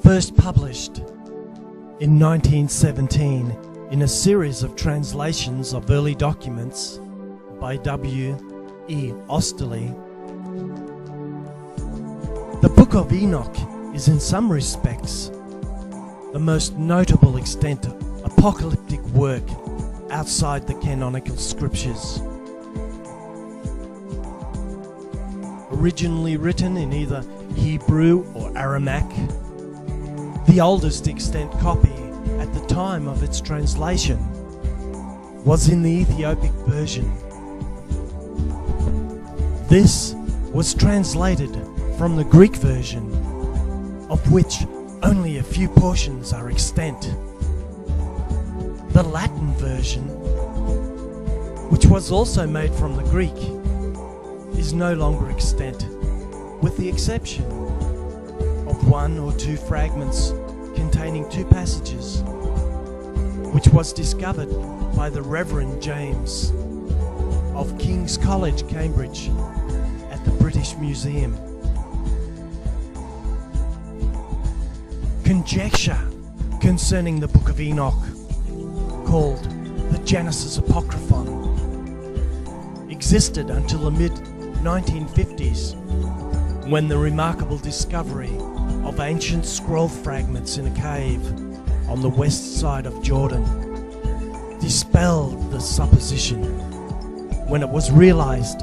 First published in 1917 in a series of translations of early documents by W.E. OESTERLEY, the Book of Enoch is in some respects the most notable extant apocalyptic work outside the canonical scriptures. Originally written in either Hebrew or Aramaic, the oldest extant copy at the time of its translation was in the Ethiopic version. This was translated from the Greek version, of which only a few portions are extant. The Latin version, which was also made from the Greek, is no longer extant, with the exception of one or two fragments containing two passages, which was discovered by the Reverend James of King's College, Cambridge, at the British Museum. Conjecture concerning the Book of Enoch, called the Genesis Aprocryphon, existed until the mid-1950s, when the remarkable discovery of ancient scroll fragments in a cave on the west side of Jordan dispelled the supposition, when it was realized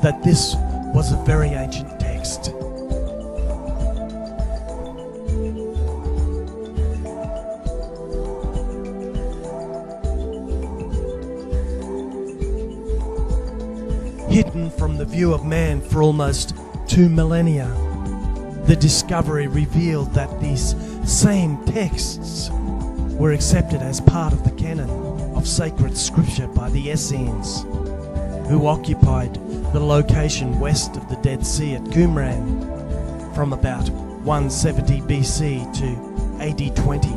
that this was a very ancient text. Hidden from the view of man for almost 2 millennia, the discovery revealed that these same texts were accepted as part of the canon of sacred scripture by the Essenes, who occupied the location west of the Dead Sea at Qumran from about 170 BC to AD 20.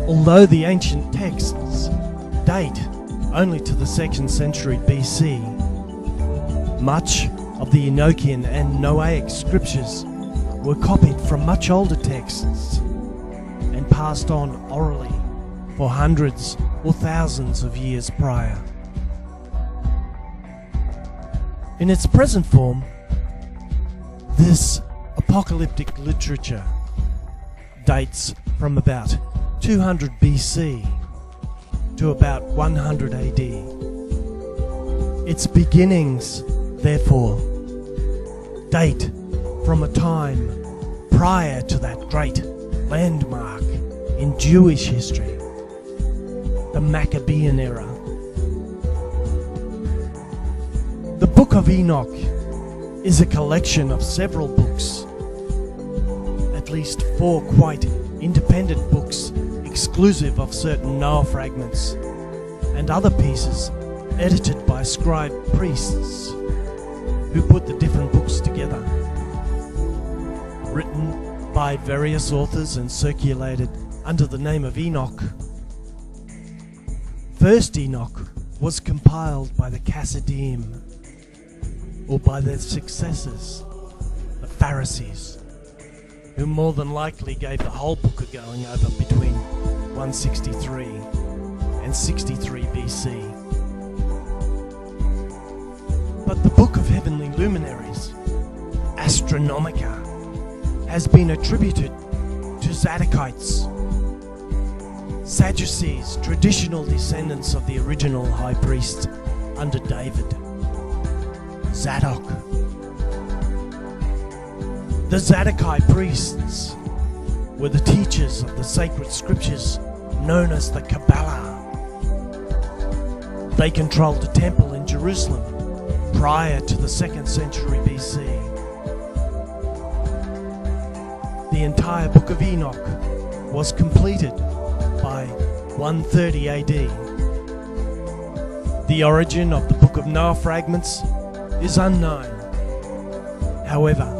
Although the ancient texts date only to the 2nd century BC, much of the Enochian and Noahic scriptures were copied from much older texts and passed on orally for hundreds or thousands of years prior. In its present form, this apocalyptic literature dates from about 200 BC to about 100 AD. Its beginnings, therefore, date from a time prior to that great landmark in Jewish history, the Maccabean era. The Book of Enoch is a collection of several books, at least 4 quite independent books exclusive of certain Noah fragments, and other pieces edited by scribe priests who put the different books together. Written by various authors and circulated under the name of Enoch. First Enoch was compiled by the Chassidim, or by their successors, the Pharisees, who more than likely gave the whole book a going over between 163 and 63 BC. But the Book of Heavenly Luminaries, Astronomica, has been attributed to Zadokites, Sadducees, traditional descendants of the original high priest under David, Zadok. The Zadokite priests were the teachers of the sacred scriptures known as the Kabbalah. They controlled the temple in Jerusalem prior to the 2nd century BC. The entire Book of Enoch was completed by 130 AD. The origin of the Book of Noah fragments is unknown. However,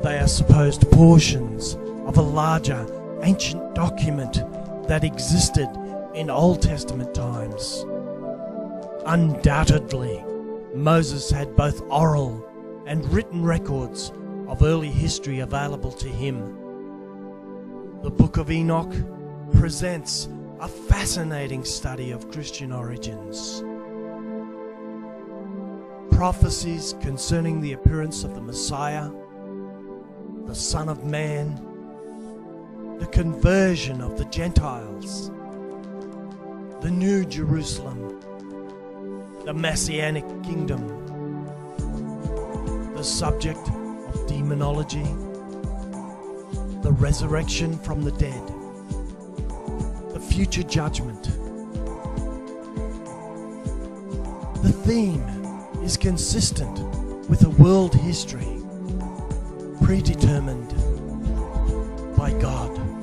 they are supposed portions of a larger ancient document that existed in Old Testament times. Undoubtedly, Moses had both oral and written records of early history available to him. The Book of Enoch presents a fascinating study of Christian origins. Prophecies concerning the appearance of the Messiah, the Son of Man, the conversion of the Gentiles, the New Jerusalem, the Messianic Kingdom, the subject of demonology, the resurrection from the dead, the future judgment. The theme is consistent with a world history predetermined by God.